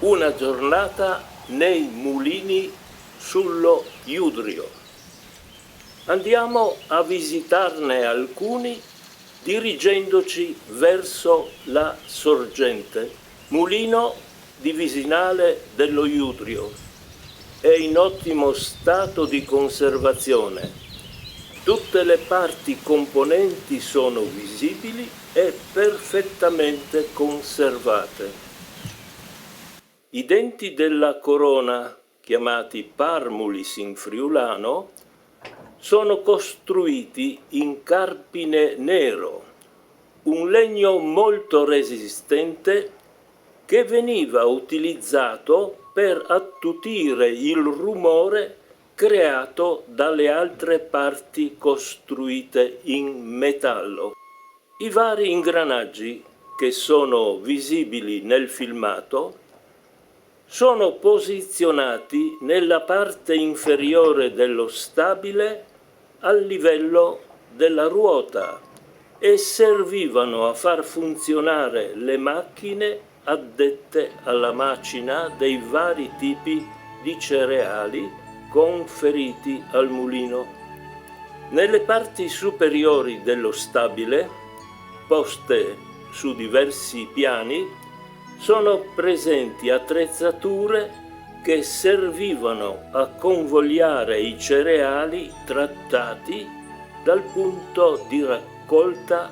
una giornata nei mulini sullo Iudrio. Andiamo a visitarne alcuni dirigendoci verso la sorgente. Mulino di Visinale dello Iudrio è in ottimo stato di conservazione. Tutte le parti componenti sono visibili e perfettamente conservate. I denti della corona, chiamati parmulis in friulano, sono costruiti in carpine nero, un legno molto resistente che veniva utilizzato per attutire il rumore creato dalle altre parti costruite in metallo. I vari ingranaggi che sono visibili nel filmato sono posizionati nella parte inferiore dello stabile al livello della ruota e servivano a far funzionare le macchine addette alla macina dei vari tipi di cereali conferiti al mulino. Nelle parti superiori dello stabile, poste su diversi piani, sono presenti attrezzature che servivano a convogliare i cereali trattati dal punto di raccolta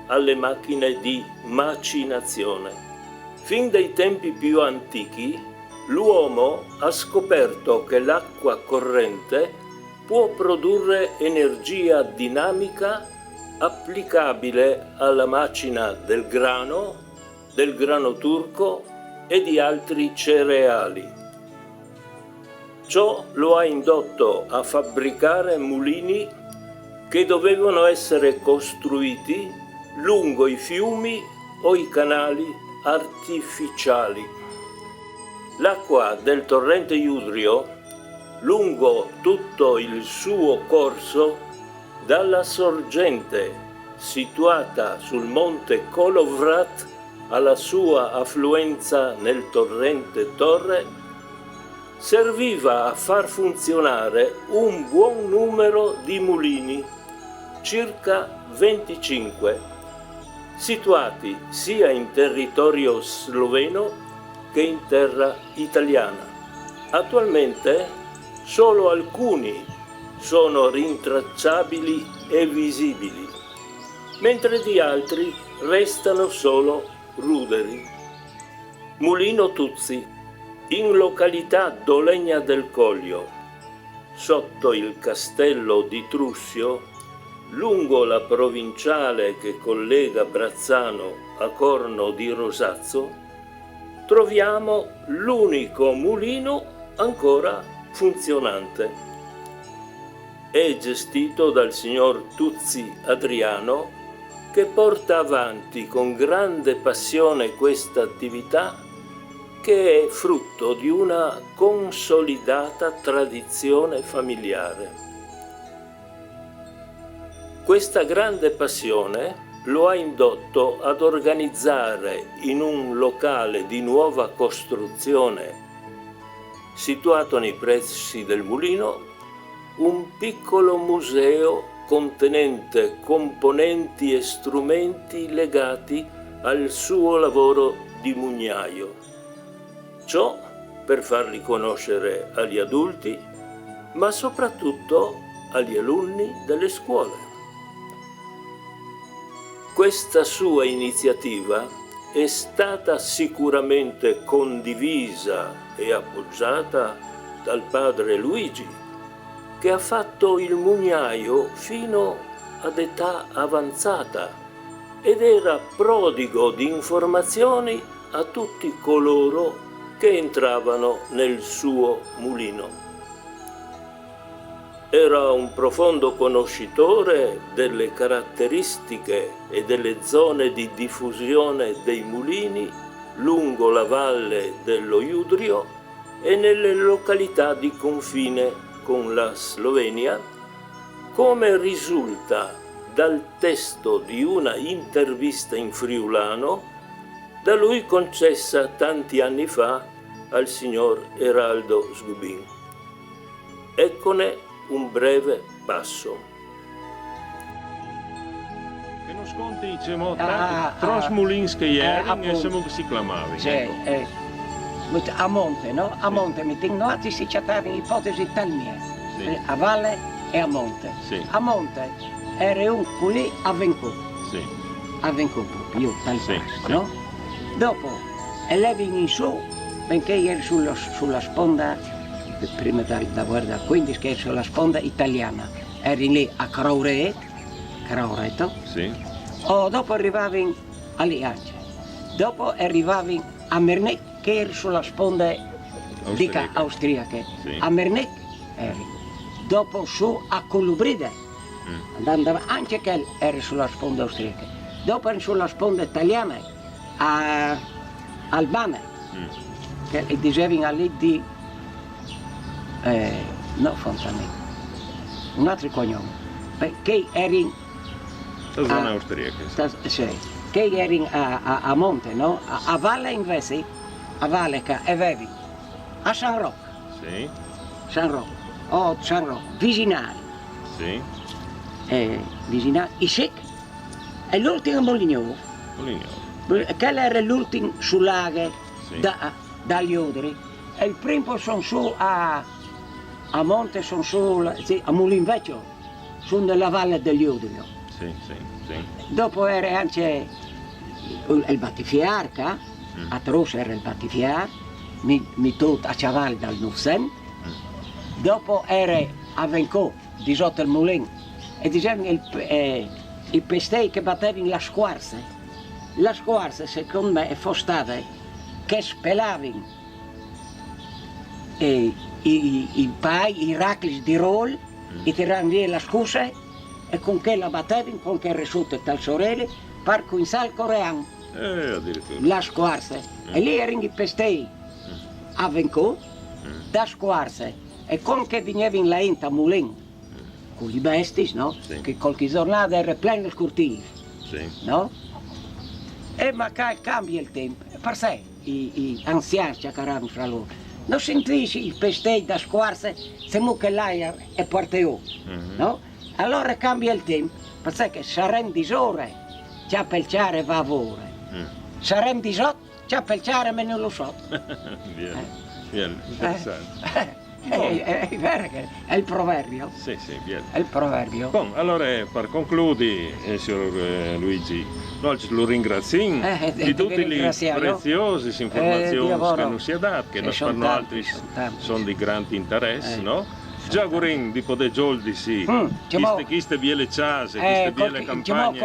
alle macchine di macinazione. Fin dai tempi più antichi, l'uomo ha scoperto che l'acqua corrente può produrre energia dinamica applicabile alla macina del grano turco e di altri cereali. Ciò lo ha indotto a fabbricare mulini che dovevano essere costruiti lungo i fiumi o i canali artificiali. L'acqua del torrente Iudrio, lungo tutto il suo corso, dalla sorgente situata sul monte Kolovrat alla sua affluenza nel torrente Torre, serviva a far funzionare un buon numero di mulini, circa 25, situati sia in territorio sloveno che in terra italiana. Attualmente solo alcuni sono rintracciabili e visibili, mentre di altri restano solo ruderi. Mulino Tuzzi, in località Dolegna del Coglio, sotto il castello di Trussio, lungo la provinciale che collega Brazzano a Corno di Rosazzo, troviamo l'unico mulino ancora funzionante. È gestito dal signor Tuzzi Adriano, che porta avanti con grande passione questa attività che è frutto di una consolidata tradizione familiare. Questa grande passione lo ha indotto ad organizzare in un locale di nuova costruzione situato nei pressi del mulino un piccolo museo contenente componenti e strumenti legati al suo lavoro di mugnaio. Ciò per farli conoscere agli adulti, ma soprattutto agli alunni delle scuole. Questa sua iniziativa è stata sicuramente condivisa e appoggiata dal padre Luigi, che ha fatto il mugnaio fino ad età avanzata ed era prodigo di informazioni a tutti coloro che entravano nel suo mulino. Era un profondo conoscitore delle caratteristiche e delle zone di diffusione dei mulini lungo la valle dello Iudrio e nelle località di confine con la Slovenia, come risulta dal testo di una intervista in friulano da lui concessa tanti anni fa al signor Eraldo Sgubin. Eccone un breve passo. Che non sconti diciamo tros mulins che ieri e siamo che si clamavi. Sì, a monte, no? A monte mi tengo si chattava in ipotesi tal mia. Sì. A valle e a monte. Sì. A monte era un culì a Vencò. Sì. A Vencò proprio, tal Sì, passo, sì. no? Dopo elevi in su, benché eri sulla sponda, prima da guarda 15 che eri sulla sponda italiana, eri lì a Craureto, Sì. dopo arrivavi a Liance, dopo arrivavi a Mernec che eri sulla sponda dica austriache, Sì. a Mernec eri, dopo su a Colubride, andando anche che eri sulla sponda austriaca, dopo eri sulla sponda italiana a Albane, che dicevano lì di no Fontanè, un altro cognome, che eri La zona austriaca. sì, che eri a monte, no? A valle invece, a valle che avevi a San Rocco, Sì. San Rocco, Visinale, Sì. Visinale, Isec, e l'ultimo Molignovo, che era l'ultimo sul lago Sì. dagli Odri, e il primo sono su a monte, sono su a Mulinvecchio, sono nella valle degli Odri. Sì, sì, sì. Dopo era anche il battifiarca, a Tros era il battifiar, mi tot a cavallo dal Nusen. Dopo era a Vencò, di sotto il mulino, e dicevano i pestei che battevano la squarza. La squarza, secondo me, fosse stata che spelavano i pai, i racli di roll, e tiravano via la scusa, e con che la battevano, con che risulta tal sorelle, per cui in sal coreano Addirittura. la squarza. E lì erano i pestei a Vencò, da squarza, e con che venivano la enta a mulin, con i bestis, no? Sì. Che qualche giornata era pieno il cortile, Sì. no? E ma cambia il tempo, per sé i anziani chiacchieravano fra loro. Non sentisci il pestei da squarza, se mu che l'aia è parteo, no? Allora cambia il tempo, per sé che saremo di ore, già pelciare va a ore. Saremo di sotto, già pelciare me non lo so. Bien, interessante. È vero che è il proverbio. Sì, sì, bien. È il proverbio. Bon, allora per concludere, signor Luigi, noi lo ringraziamo di tutte le preziose informazioni che non si è dato, che per noi altri sono di grande interesse, no? Già vorrei di poter gioldirsi queste biele case, queste biele campagne,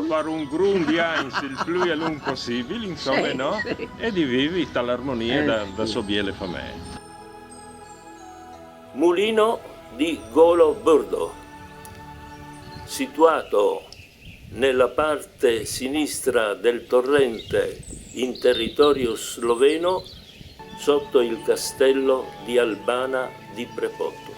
fare un grun di anni il più a lungo possibile, insomma, sì, no? Sì. E di vivi dall'armonia da sua biele famiglia. Mulino di Golo Bordo, situato nella parte sinistra del torrente in territorio sloveno sotto il castello di Albana di Prepotto.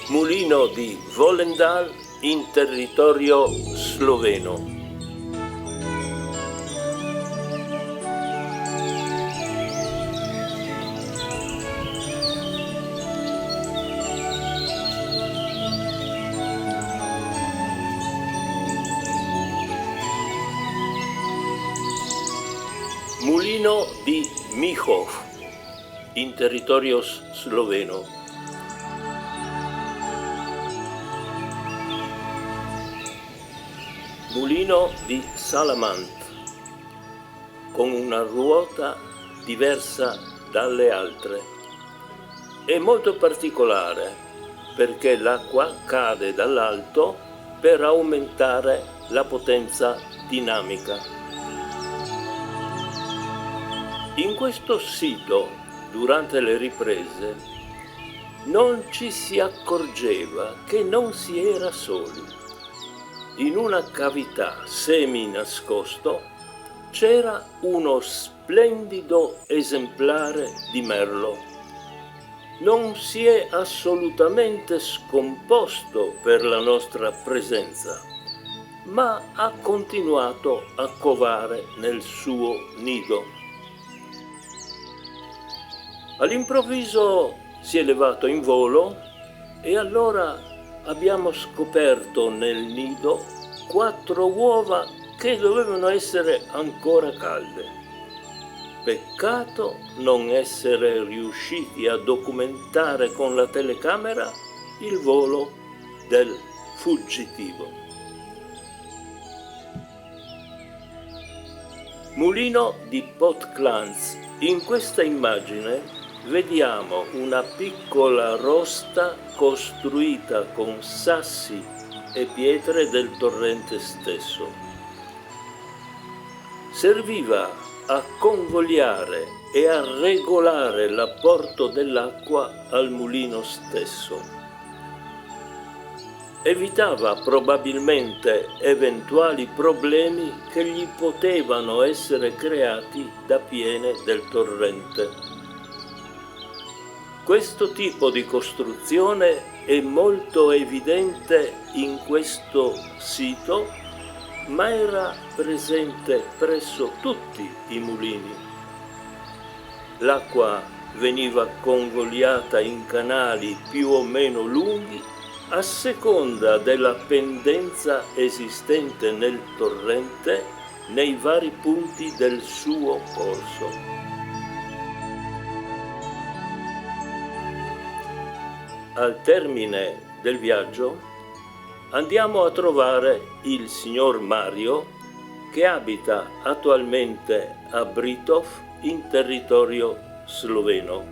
Mulino di Volendal in territorio sloveno. Mulino di Michov in territorio sloveno. Mulino di Salamant, con una ruota diversa dalle altre. È molto particolare perché l'acqua cade dall'alto per aumentare la potenza dinamica. In questo sito durante le riprese, non ci si accorgeva che non si era soli. In una cavità semi-nascosto c'era uno splendido esemplare di merlo. Non si è assolutamente scomposto per la nostra presenza, ma ha continuato a covare nel suo nido. All'improvviso si è levato in volo e allora abbiamo scoperto nel nido 4 uova che dovevano essere ancora calde. Peccato non essere riusciti a documentare con la telecamera il volo del fuggitivo. Mulino di Potclans. In questa immagine vediamo una piccola rosta costruita con sassi e pietre del torrente stesso. Serviva a convogliare e a regolare l'apporto dell'acqua al mulino stesso. Evitava probabilmente eventuali problemi che gli potevano essere creati da piene del torrente. Questo tipo di costruzione è molto evidente in questo sito, ma era presente presso tutti i mulini. L'acqua veniva convogliata in canali più o meno lunghi a seconda della pendenza esistente nel torrente nei vari punti del suo corso. Al termine del viaggio andiamo a trovare il signor Mario, che abita attualmente a Britov in territorio sloveno.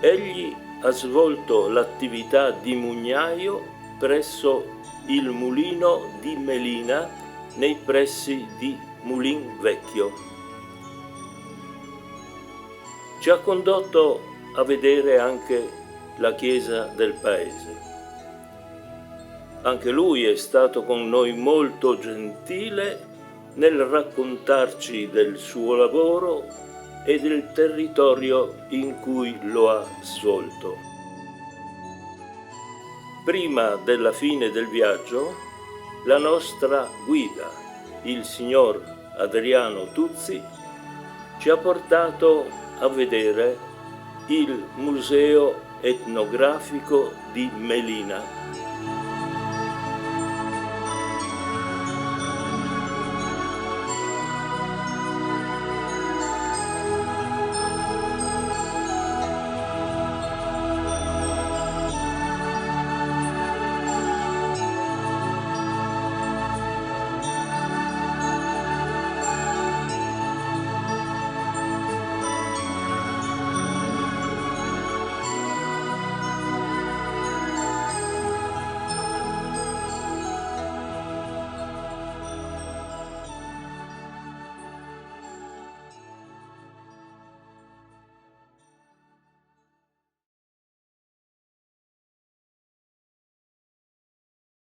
Egli ha svolto l'attività di mugnaio presso il mulino di Melina nei pressi di Mulin Vecchio. Ci ha condotto a vedere anche la chiesa del paese. Anche lui è stato con noi molto gentile nel raccontarci del suo lavoro e del territorio in cui lo ha svolto. Prima della fine del viaggio, la nostra guida, il signor Adriano Tuzzi, ci ha portato a vedere il Museo Etnografico di Melina.